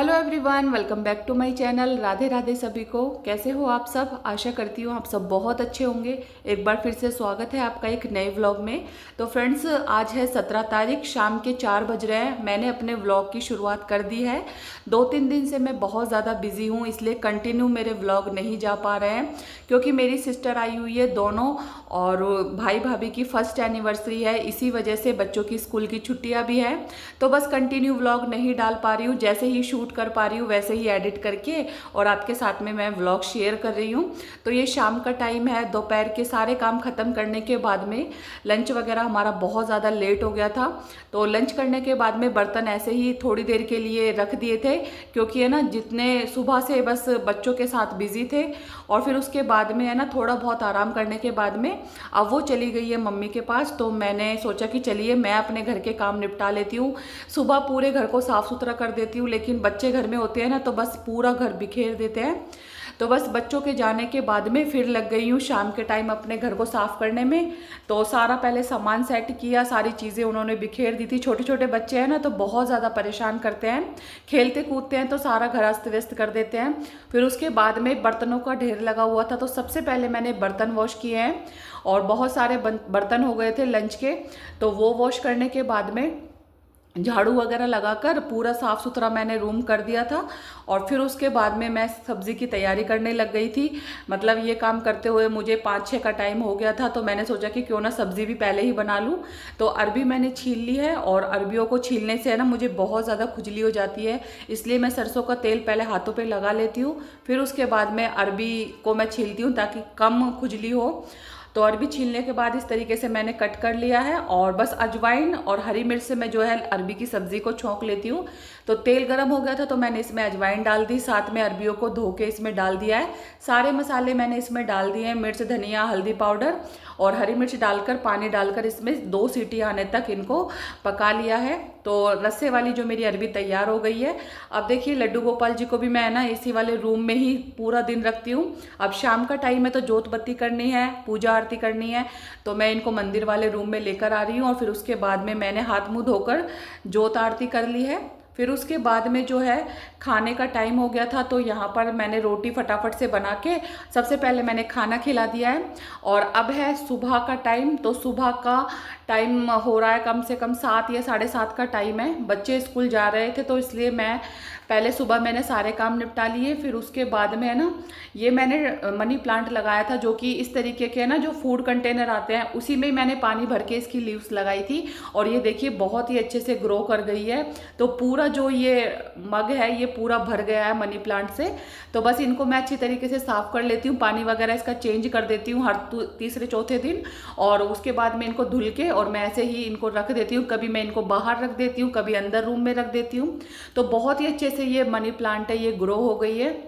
Hello everyone, welcome back to my channel. Radhe Radhe सभी को। कैसे हो आप सब? आशा करती हूँ आप सब बहुत अच्छे होंगे। एक बार फिर से स्वागत है आपका एक नए व्लॉग में। तो फ्रेंड्स, आज है 17 तारीख, शाम के 4 बज रहे हैं। मैंने अपने व्लॉग की शुरुआत कर दी है। 2-3 दिन से मैं बहुत ज़्यादा बिजी हूँ, इसलिए कंटिन्यू मेरे व्लॉग नहीं जा पा रहे हैं, क्योंकि मेरी सिस्टर आई हुई है दोनों, और भाई भाभी की फर्स्ट एनिवर्सरी है। इसी वजह से बच्चों की स्कूल की छुट्टियाँ भी है, तो बस कंटिन्यू व्लॉग नहीं डाल पा रही हूँ। जैसे ही शूट कर पा रही हूँ वैसे ही एडिट करके और आपके साथ में मैं व्लॉग शेयर कर रही हूँ। तो ये शाम का टाइम है, दोपहर के सारे काम खत्म करने के बाद में लंच वगैरह हमारा बहुत ज़्यादा लेट हो गया था। तो लंच करने के बाद में बर्तन ऐसे ही थोड़ी देर के लिए रख दिए थे, क्योंकि है ना जितने सुबह से बस बच्चों के साथ बिजी थे, और फिर उसके बाद में है ना थोड़ा बहुत आराम करने के बाद में अब वो चली गई है मम्मी के पास। तो मैंने सोचा कि चलिए मैं अपने घर के काम निपटा लेती हूँ। सुबह पूरे घर को साफ सुथरा कर देती हूँ, लेकिन बच्चे घर में होते हैं ना तो बस पूरा घर बिखेर देते हैं। तो बस बच्चों के जाने के बाद में फिर लग गई हूँ शाम के टाइम अपने घर को साफ करने में। तो सारा पहले सामान सेट किया, सारी चीज़ें उन्होंने बिखेर दी थी। छोटे छोटे बच्चे हैं ना तो बहुत ज़्यादा परेशान करते हैं, खेलते कूदते हैं तो सारा घर अस्त व्यस्त कर देते हैं। फिर उसके बाद में बर्तनों का ढेर लगा हुआ था, तो सबसे पहले मैंने बर्तन वॉश किए हैं, और बहुत सारे बर्तन हो गए थे लंच के। तो वो वॉश करने के बाद में झाड़ू वगैरह लगाकर पूरा साफ़ सुथरा मैंने रूम कर दिया था, और फिर उसके बाद में मैं सब्ज़ी की तैयारी करने लग गई थी। मतलब ये काम करते हुए मुझे 5-6 का टाइम हो गया था, तो मैंने सोचा कि क्यों ना सब्ज़ी भी पहले ही बना लूँ। तो अरबी मैंने छील ली है, और अरबियों को छीलने से है ना मुझे बहुत ज़्यादा खुजली हो जाती है, इसलिए मैं सरसों का तेल पहले हाथों पर लगा लेती हूँ, फिर उसके बाद में अरबी को मैं छीलती हूँ ताकि कम खुजली हो। तो अरबी छीलने के बाद इस तरीके से मैंने कट कर लिया है, और बस अजवाइन और हरी मिर्च से मैं जो है अरबी की सब्ज़ी को छौंक लेती हूँ। तो तेल गरम हो गया था तो मैंने इसमें अजवाइन डाल दी, साथ में अरबियों को धो के इसमें डाल दिया है। सारे मसाले मैंने इसमें डाल दिए हैं, मिर्च, धनिया, हल्दी पाउडर और हरी मिर्च डालकर, पानी डालकर इसमें 2 सीटी आने तक इनको पका लिया है। तो रस्से वाली जो मेरी अरबी तैयार हो गई है। अब देखिए, लड्डू गोपाल जी को भी मैं ना इसी वाले रूम में ही पूरा दिन रखती हूँ। अब शाम का टाइम है तो जोत बत्ती करनी है, पूजा आरती करनी है, तो मैं इनको मंदिर वाले रूम में लेकर आ रही हूँ। और फिर उसके बाद में मैंने हाथ मुँह धोकर जोत आरती कर ली है। फिर उसके बाद में जो है खाने का टाइम हो गया था, तो यहाँ पर मैंने रोटी फटाफट से बना के सबसे पहले मैंने खाना खिला दिया है। और अब है सुबह का टाइम, तो सुबह का टाइम हो रहा है कम से कम 7 या 7:30 का टाइम है। बच्चे स्कूल जा रहे थे, तो इसलिए मैं पहले सुबह मैंने सारे काम निपटा लिए। फिर उसके बाद में है ना ये मैंने मनी प्लांट लगाया था, जो कि इस तरीके के है ना जो फूड कंटेनर आते हैं, उसी में मैंने पानी भर के इसकी लीव्स लगाई थी, और ये देखिए बहुत ही अच्छे से ग्रो कर गई है। तो पूरा जो ये मग है ये पूरा भर गया है मनी प्लांट से। तो बस इनको मैं अच्छी तरीके से साफ कर लेती हूँ, पानी वगैरह इसका चेंज कर देती हूँ हर तीसरे चौथे दिन, और उसके बाद में इनको धुल के और मैं ऐसे ही इनको रख देती हूँ। कभी मैं इनको बाहर रख देती हूँ, कभी अंदर रूम में रख देती हूँ। तो बहुत ही अच्छे से ये मनी प्लांट है, ये ग्रो हो गई है,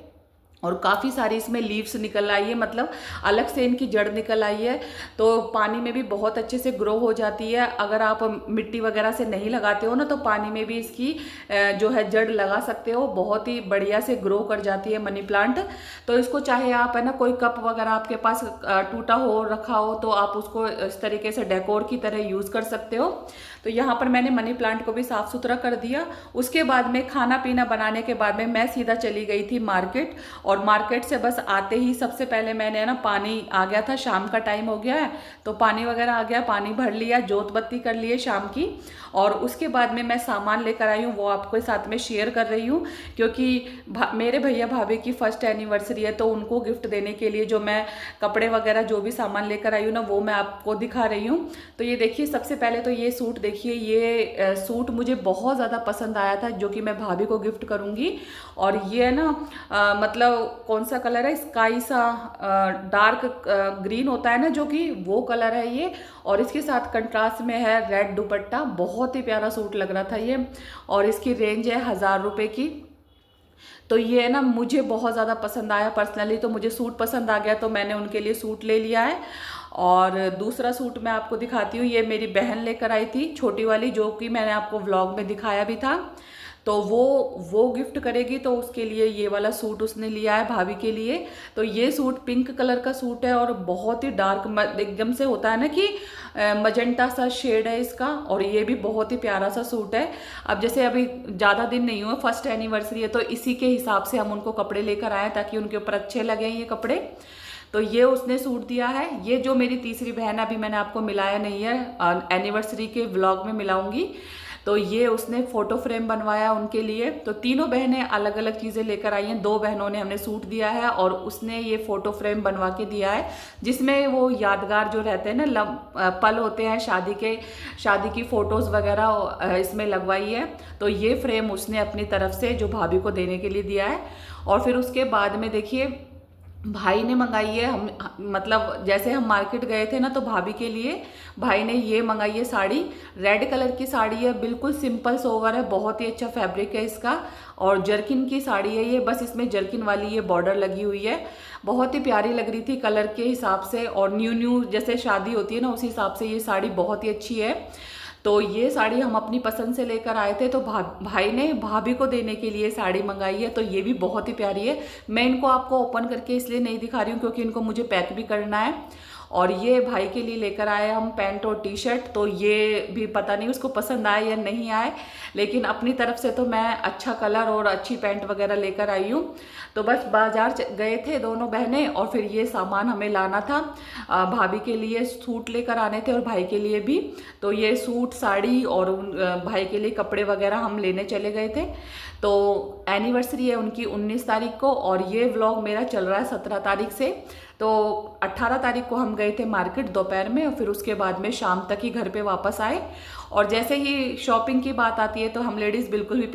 और काफ़ी सारी इसमें लीव्स निकल आई है, मतलब अलग से इनकी जड़ निकल आई है। तो पानी में भी बहुत अच्छे से ग्रो हो जाती है। अगर आप मिट्टी वगैरह से नहीं लगाते हो ना तो पानी में भी इसकी जो है जड़ लगा सकते हो, बहुत ही बढ़िया से ग्रो कर जाती है मनी प्लांट। तो इसको चाहे आप है ना कोई कप वगैरह आपके पास टूटा हो रखा हो तो आप उसको इस तरीके से डेकोर की तरह यूज़ कर सकते हो। तो यहाँ पर मैंने मनी प्लांट को भी साफ़ सुथरा कर दिया। उसके बाद में खाना पीना बनाने के बाद में मैं सीधा चली गई थी मार्केट, और मार्केट से बस आते ही सबसे पहले मैंने ना पानी आ गया था, शाम का टाइम हो गया है तो पानी वगैरह आ गया, पानी भर लिया, जोत बत्ती कर लिए शाम की। और उसके बाद में मैं सामान लेकर आई हूँ, वो आपको साथ में शेयर कर रही हूँ, क्योंकि मेरे भैया भाभी की फर्स्ट एनिवर्सरी है, तो उनको गिफ्ट देने के लिए जो मैं कपड़े वगैरह जो भी सामान लेकर आई हूँ ना वो मैं आपको दिखा रही हूँ। तो ये देखिए, सबसे पहले तो ये सूट देखिए, ये सूट मुझे बहुत ज़्यादा पसंद आया था, जो कि मैं भाभी को गिफ्ट करूँगी। और ये ना मतलब कौन सा कलर है, स्काई सा डार्क ग्रीन होता है ना, जो कि वो कलर है ये, और इसके साथ कंट्रास्ट में है रेड दुपट्टा। बहुत ही प्यारा सूट लग रहा था ये, और इसकी रेंज है 1000 रुपये की। तो ये ना मुझे बहुत ज़्यादा पसंद आया, पर्सनली तो मुझे सूट पसंद आ गया, तो मैंने उनके लिए सूट ले लिया है। और दूसरा सूट मैं आपको दिखाती हूँ, ये मेरी बहन लेकर आई थी, छोटी वाली, जो कि मैंने आपको व्लॉग में दिखाया भी था। तो वो गिफ्ट करेगी, तो उसके लिए ये वाला सूट उसने लिया है भाभी के लिए। तो ये सूट पिंक कलर का सूट है और बहुत ही डार्क एकदम से होता है ना कि मजेंटा सा शेड है इसका, और ये भी बहुत ही प्यारा सा सूट है। अब जैसे अभी ज़्यादा दिन नहीं हुआ, फर्स्ट एनिवर्सरी है, तो इसी के हिसाब से हम उनको कपड़े लेकर आए ताकि उनके ऊपर अच्छे लगे ये कपड़े। तो ये उसने सूट दिया है। ये जो मेरी तीसरी बहन है, अभी मैंने आपको मिलाया नहीं है, एनिवर्सरी के व्लॉग में मिलाऊंगी। तो ये उसने फोटो फ्रेम बनवाया उनके लिए। तो तीनों बहनें अलग अलग चीज़ें लेकर आई हैं। दो बहनों ने हमने सूट दिया है और उसने ये फोटो फ्रेम बनवा के दिया है, जिसमें वो यादगार जो रहते हैं ना, पल होते हैं शादी की फ़ोटोज़ वगैरह इसमें लगवाई है। तो ये फ्रेम उसने अपनी तरफ से जो भाभी को देने के लिए दिया है। और फिर उसके बाद में देखिए भाई ने मंगाई है, हम मतलब जैसे हम मार्केट गए थे ना, तो भाभी के लिए भाई ने ये मंगाई है साड़ी। रेड कलर की साड़ी है, बिल्कुल सिंपल सोवर है, बहुत ही अच्छा फैब्रिक है इसका। और जर्किन की साड़ी है ये, बस इसमें जर्किन वाली ये बॉर्डर लगी हुई है। बहुत ही प्यारी लग रही थी कलर के हिसाब से, और न्यू जैसे शादी होती है ना, उस हिसाब से ये साड़ी बहुत ही अच्छी है। तो ये साड़ी हम अपनी पसंद से लेकर आए थे, तो भाई ने भाभी को देने के लिए साड़ी मंगाई है। तो ये भी बहुत ही प्यारी है। मैं इनको आपको ओपन करके इसलिए नहीं दिखा रही हूँ क्योंकि इनको मुझे पैक भी करना है। और ये भाई के लिए लेकर आए हम पैंट और टी शर्ट। तो ये भी पता नहीं उसको पसंद आए या नहीं आए, लेकिन अपनी तरफ से तो मैं अच्छा कलर और अच्छी पैंट वगैरह लेकर आई हूँ। तो बस बाजार गए थे दोनों बहनें, और फिर ये सामान हमें लाना था। भाभी के लिए सूट लेकर आने थे और भाई के लिए भी। तो ये सूट साड़ी और भाई के लिए कपड़े वगैरह हम लेने चले गए थे। तो एनिवर्सरी है उनकी 19 तारीख को, और ये व्लॉग मेरा चल रहा है 17 तारीख से। तो 18 तारीख को हम गए थे मार्केट दोपहर में, और फिर उसके बाद में शाम तक ही घर पे वापस आए। और जैसे ही शॉपिंग की बात आती है तो हम लेडीज़ बिल्कुल भी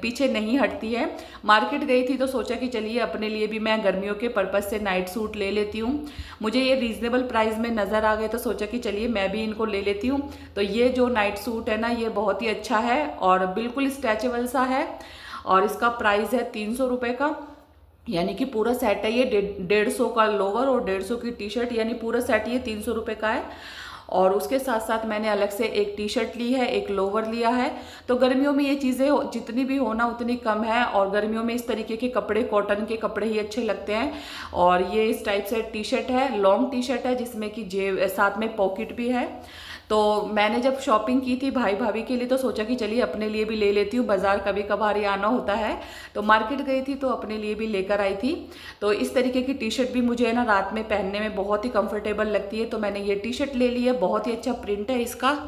पीछे नहीं हटती है। मार्केट गई थी तो सोचा कि चलिए अपने लिए भी मैं गर्मियों के पर्पज़ से नाइट सूट ले लेती हूँ। मुझे ये रीज़नेबल प्राइस में नज़र आ गए, तो सोचा कि चलिए मैं भी इनको ले लेती हूँ। तो ये जो नाइट सूट है ना, ये बहुत ही अच्छा है और बिल्कुल स्ट्रेचेबल सा है। और इसका प्राइस है 300 रुपये का, यानी कि पूरा सेट है ये 150 का लोवर और 150 की टी शर्ट, यानी पूरा सेट ये 300 रुपये का है। और उसके साथ साथ मैंने अलग से एक टी शर्ट ली है, एक लोवर लिया है। तो गर्मियों में ये चीज़ें जितनी भी होना उतनी कम है, और गर्मियों में इस तरीके के कपड़े, कॉटन के कपड़े ही अच्छे लगते हैं। और ये इस टाइप से टी शर्ट है, लॉन्ग टी शर्ट है, जिसमें कि जेब साथ में पॉकेट भी है। तो मैंने जब शॉपिंग की थी भाई भाभी के लिए, तो सोचा कि चलिए अपने लिए भी ले लेती हूँ, बाज़ार कभी कभार ही आना होता है। तो मार्केट गई थी तो अपने लिए भी लेकर आई थी। तो इस तरीके की टी शर्ट भी मुझे है ना रात में पहनने में बहुत ही कंफर्टेबल लगती है। तो मैंने ये टी शर्ट ले ली है, बहुत ही अच्छा प्रिंट है इसका।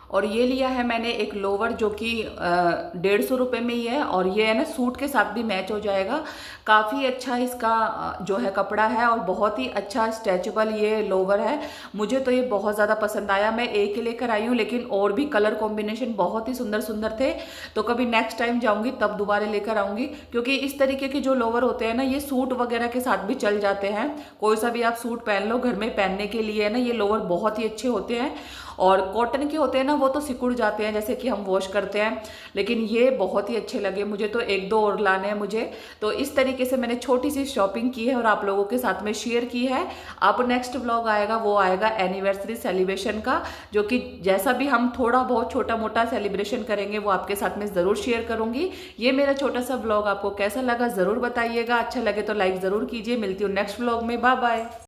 और ये लिया है मैंने एक लोवर जो कि 150 रुपये में ही है, और ये है ना सूट के साथ भी मैच हो जाएगा। काफ़ी अच्छा इसका जो है कपड़ा है, और बहुत ही अच्छा स्ट्रेचेबल ये लोवर है। मुझे तो ये बहुत ज़्यादा पसंद आया। मैं एक ही लेकर आई हूँ, लेकिन और भी कलर कॉम्बिनेशन बहुत ही सुंदर सुंदर थे। तो कभी नेक्स्ट टाइम जाऊँगी तब दोबारा लेकर आऊँगी, क्योंकि इस तरीके के जो लोवर होते हैं ना, ये सूट वगैरह के साथ भी चल जाते हैं। कोई सा भी आप सूट पहन लो, घर में पहनने के लिए है ना, ये लोवर बहुत ही अच्छे होते हैं। और कॉटन के होते हैं ना, वो तो सिकुड़ जाते हैं जैसे कि हम वॉश करते हैं, लेकिन ये बहुत ही अच्छे लगे मुझे। तो एक दो और लाने हैं मुझे। तो इस तरीके से मैंने छोटी सी शॉपिंग की है और आप लोगों के साथ में शेयर की है। अब नेक्स्ट व्लॉग आएगा, वो आएगा एनिवर्सरी सेलिब्रेशन का, जो कि जैसा भी हम थोड़ा बहुत छोटा मोटा सेलिब्रेशन करेंगे वो आपके साथ में ज़रूर शेयर करूँगी। ये मेरा छोटा सा व्लॉग आपको कैसा लगा ज़रूर बताइएगा। अच्छा लगे तो लाइक ज़रूर कीजिए। मिलती हूँ नेक्स्ट व्लॉग में। Bye bye.